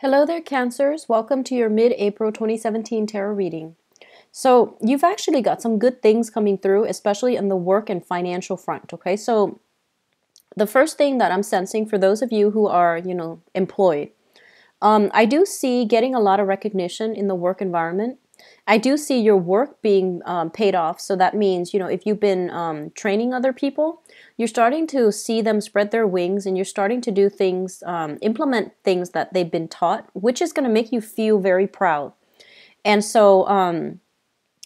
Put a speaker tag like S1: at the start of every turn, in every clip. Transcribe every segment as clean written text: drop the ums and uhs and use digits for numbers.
S1: Hello there, Cancers. Welcome to your mid-April 2017 tarot reading. So you've actually got some good things coming through, especially in the work and financial front, okay? So the first thing that I'm sensing for those of you who are, employed, I do see getting a lot of recognition in the work environment. I do see your work being paid off. So that means, if you've been training other people, you're starting to see them spread their wings and you're starting to do things, implement things that they've been taught, which is going to make you feel very proud. And so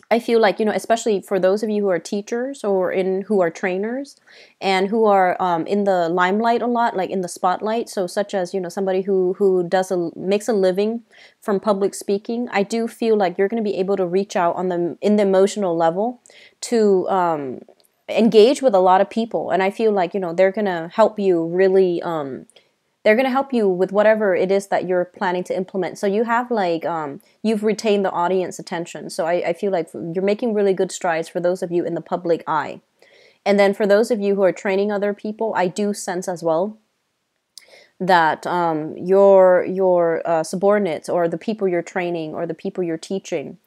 S1: I feel like, especially for those of you who are teachers or who are trainers and who are in the limelight a lot, like in the spotlight. So such as, somebody who makes a living from public speaking. I do feel like you're going to be able to reach out in the emotional level to engage with a lot of people. And I feel like, they're going to help you really, they're going to help you with whatever it is that you're planning to implement. So you have you've retained the audience attention. So I feel like you're making really good strides for those of you in the public eye. And then for those of you who are training other people, I do sense as well that your subordinates or the people you're training or the people you're teaching,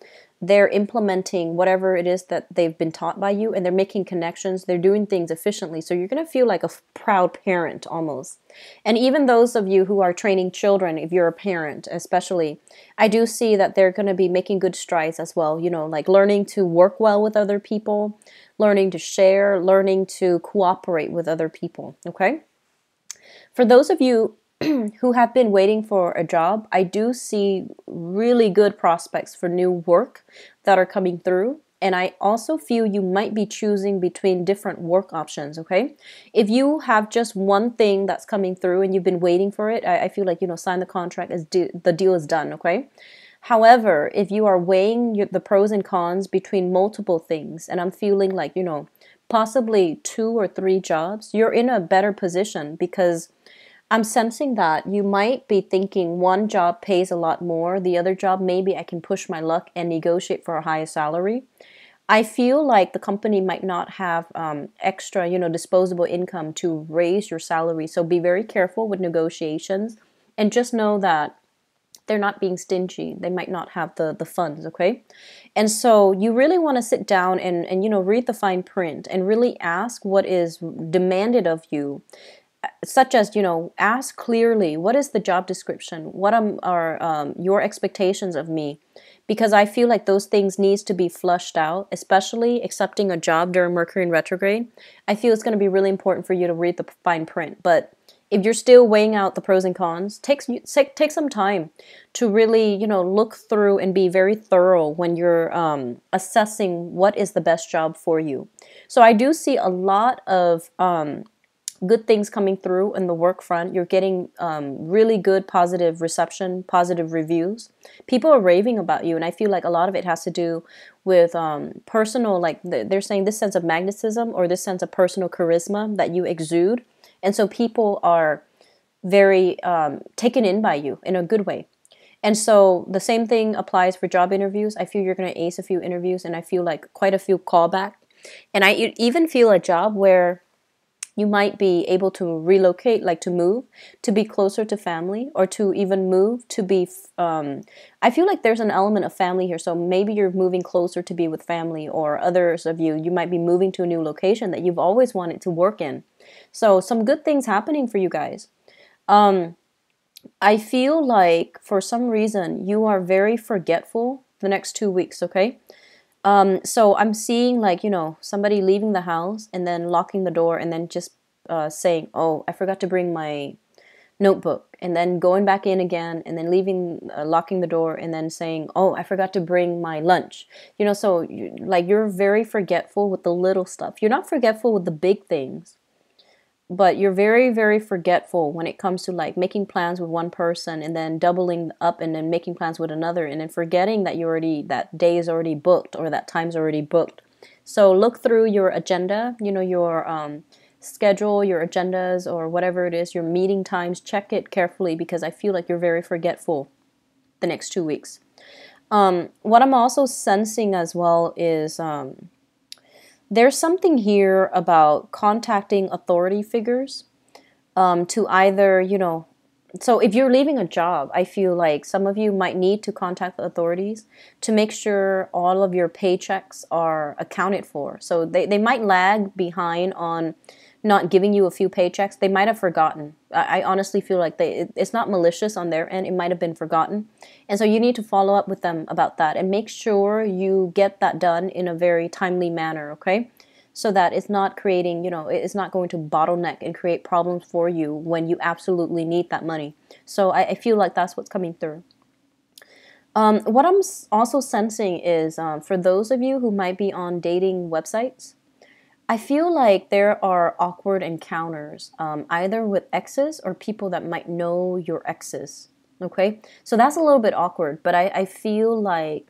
S1: they're implementing whatever it is that they've been taught by you, and they're making connections, they're doing things efficiently. So you're going to feel like a proud parent almost. And even those of you who are training children, if you're a parent especially, I do see that they're going to be making good strides as well, like learning to work well with other people, learning to share, learning to cooperate with other people, okay? For those of you who have been waiting for a job, I do see really good prospects for new work that are coming through. And I also feel you might be choosing between different work options, okay? If you have just one thing that's coming through and you've been waiting for it, I feel like, sign the contract, the deal is done, okay? However, if you are weighing the pros and cons between multiple things, and I'm feeling like, possibly 2 or 3 jobs, you're in a better position because I'm sensing that you might be thinking one job pays a lot more, the other job, maybe I can push my luck and negotiate for a higher salary. I feel like the company might not have extra, disposable income to raise your salary. So be very careful with negotiations and just know that they're not being stingy. They might not have the funds, okay? And so you really want to sit down and read the fine print and really ask what is demanded of you, such as, ask clearly, what is the job description? What are your expectations of me? Because I feel like those things needs to be flushed out, especially accepting a job during Mercury in retrograde. I feel it's going to be really important for you to read the fine print. But if you're still weighing out the pros and cons, take some time to really, look through and be very thorough when you're assessing what is the best job for you. So I do see a lot of good things coming through in the work front. You're getting really good positive reception, positive reviews. People are raving about you, and I feel like a lot of it has to do with personal, like they're saying this sense of magnetism or this sense of personal charisma that you exude. And so people are very taken in by you in a good way. And so the same thing applies for job interviews. I feel you're going to ace a few interviews, and I feel like quite a few callback. And I even feel a job where you might be able to relocate, like to move, to be closer to family, or to even move to be, I feel like there's an element of family here. So maybe you're moving closer to be with family, or others of you might be moving to a new location that you've always wanted to work in. So some good things happening for you guys. I feel like for some reason you are very forgetful the next 2 weeks, okay? So I'm seeing like, somebody leaving the house and then locking the door and then just saying, oh, I forgot to bring my notebook, and then going back in again and then leaving, locking the door and then saying, oh, I forgot to bring my lunch. So you're very forgetful with the little stuff. You're not forgetful with the big things, but you're very, very forgetful when it comes to like making plans with one person and then doubling up and then making plans with another and then forgetting that that day is already booked or that time's already booked. So look through your agenda, your schedule, your agendas, or whatever it is, your meeting times, check it carefully because I feel like you're very forgetful the next 2 weeks. What I'm also sensing as well is there's something here about contacting authority figures to either, So if you're leaving a job, I feel like some of you might need to contact the authorities to make sure all of your paychecks are accounted for. So they might lag behind on not giving you a few paychecks. They might have forgotten. I honestly feel like it's not malicious on their end. It might have been forgotten. And so you need to follow up with them about that and make sure you get that done in a very timely manner, okay? So that it's not creating, it's not going to bottleneck and create problems for you when you absolutely need that money. So I feel like that's what's coming through. What I'm also sensing is for those of you who might be on dating websites, I feel like there are awkward encounters, either with exes or people that might know your exes. Okay, so that's a little bit awkward, but I feel like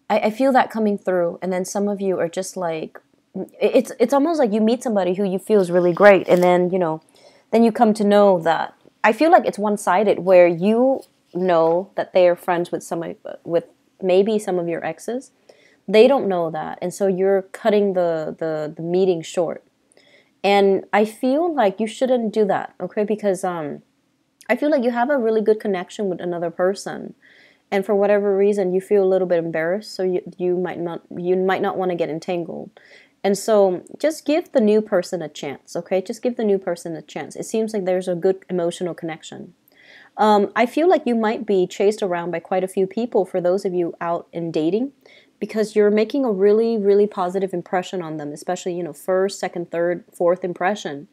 S1: I feel that coming through, and then some of you are just like, it's almost like you meet somebody who you feel is really great, and then then you come to know that I feel like it's one-sided, where you know that they are friends with with maybe some of your exes. They don't know that, and so you're cutting the meeting short. And I feel like you shouldn't do that, okay? Because I feel like you have a really good connection with another person, and for whatever reason you feel a little bit embarrassed, so you might not want to get entangled. And so just give the new person a chance, okay? Just give the new person a chance. It seems like there's a good emotional connection. I feel like you might be chased around by quite a few people for those of you out in dating, because you're making a really, really positive impression on them, especially, first, second, third, fourth impression.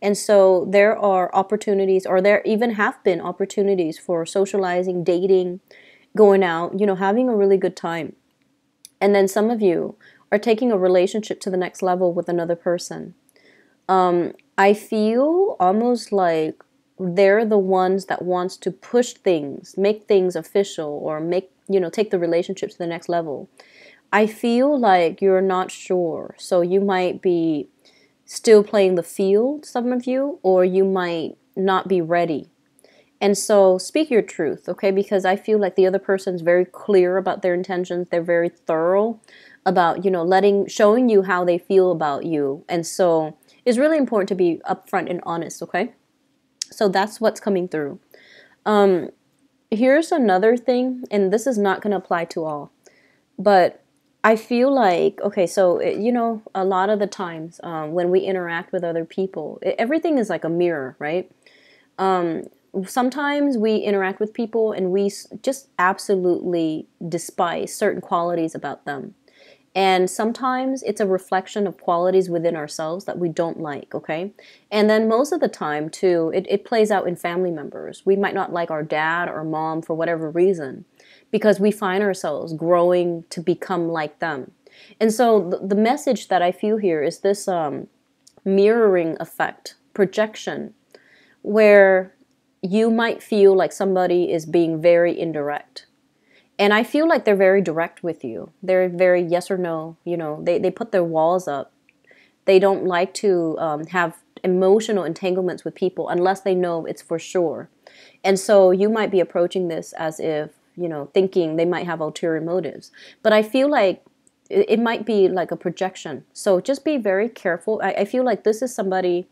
S1: And so there are opportunities, or there even have been opportunities for socializing, dating, going out, having a really good time. And then some of you are taking a relationship to the next level with another person. I feel almost like they're the ones that wants to push things, make things official, or take the relationship to the next level. I feel like you're not sure, so you might be still playing the field, some of you, or you might not be ready. And so speak your truth, okay? Because I feel like the other person's very clear about their intentions. They're very thorough about, showing you how they feel about you. And so it's really important to be upfront and honest, okay? So that's what's coming through. Here's another thing, and this is not going to apply to all, but I feel like, okay, so, a lot of the times when we interact with other people, everything is like a mirror, right? Sometimes we interact with people and we just absolutely despise certain qualities about them. And sometimes it's a reflection of qualities within ourselves that we don't like, okay? And then most of the time, too, it plays out in family members. We might not like our dad or mom for whatever reason, because we find ourselves growing to become like them. And so the message that I feel here is this mirroring effect, projection, where you might feel like somebody is being very indirect. And I feel like they're very direct with you. They're very yes or no. They put their walls up. They don't like to have emotional entanglements with people unless they know it's for sure. And so you might be approaching this as if, thinking they might have ulterior motives. But I feel like it might be like a projection. So just be very careful. I feel like this is somebody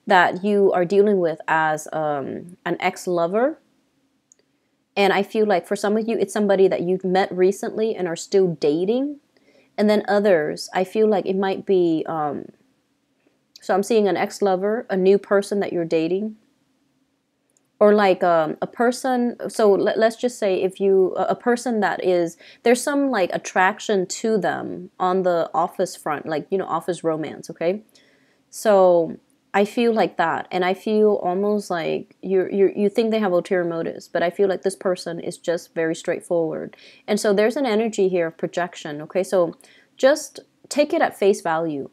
S1: that you are dealing with as an ex-lover. And I feel like for some of you, it's somebody that you've met recently and are still dating. And then others, I feel like it might be, so I'm seeing an ex-lover, a new person that you're dating, or like a person. So let's just say if a person that is, there's some like attraction to them on the office front, like, office romance, okay? So I feel like that, and I feel almost like you think they have ulterior motives, but I feel like this person is just very straightforward. And so there's an energy here of projection, okay? So just take it at face value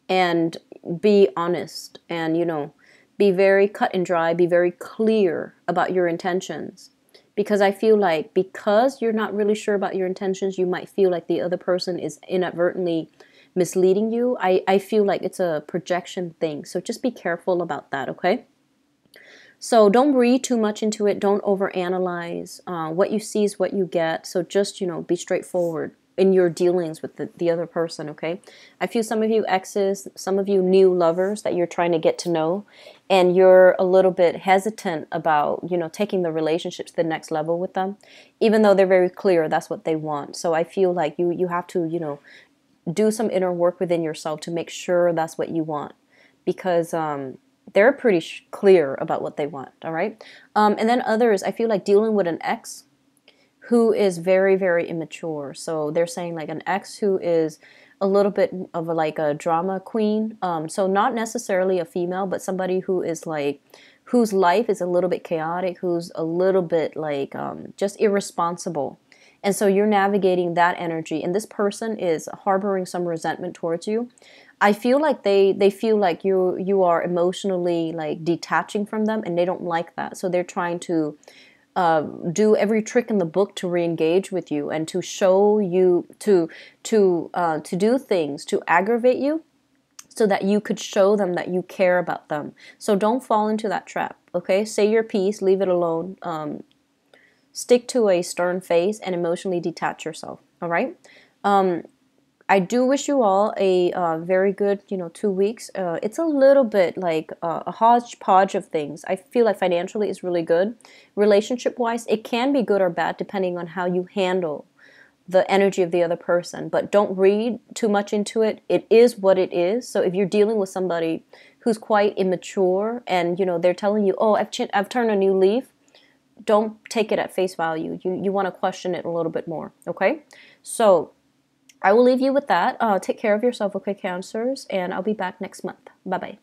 S1: and be honest, and, be very cut and dry, be very clear about your intentions. Because I feel like because you're not really sure about your intentions, you might feel like the other person is inadvertently misleading you. I feel like it's a projection thing. So just be careful about that, okay? So don't read too much into it. Don't overanalyze. What you see is what you get. So just, be straightforward. in your dealings with the other person, okay? I feel some of you exes, some of you new lovers that you're trying to get to know, and you're a little bit hesitant about, you know, taking the relationship to the next level with them, even though they're very clear that's what they want. So I feel like you have to, you know, do some inner work within yourself to make sure that's what you want, because they're pretty clear about what they want, all right? And then others, I feel like dealing with an ex who is very, very immature. So they're saying like an ex who is a little bit of like a drama queen. So not necessarily a female, but somebody who is like, whose life is a little bit chaotic, who's a little bit like just irresponsible. And so you're navigating that energy, and this person is harboring some resentment towards you. I feel like they feel like you are emotionally like detaching from them, and they don't like that. So they're trying to do every trick in the book to re-engage with you and to show you to do things to aggravate you, so that you could show them that you care about them. So don't fall into that trap. Okay, say your piece, leave it alone. Stick to a stern face and emotionally detach yourself. All right. I do wish you all a very good, 2 weeks. It's a little bit like a hodgepodge of things. I feel like financially it's really good. Relationship-wise, it can be good or bad depending on how you handle the energy of the other person. But don't read too much into it. It is what it is. So if you're dealing with somebody who's quite immature and, they're telling you, oh, I've turned a new leaf, don't take it at face value. You want to question it a little bit more, okay? So I will leave you with that. Take care of yourself, okay, Cancers, and I'll be back next month. Bye-bye.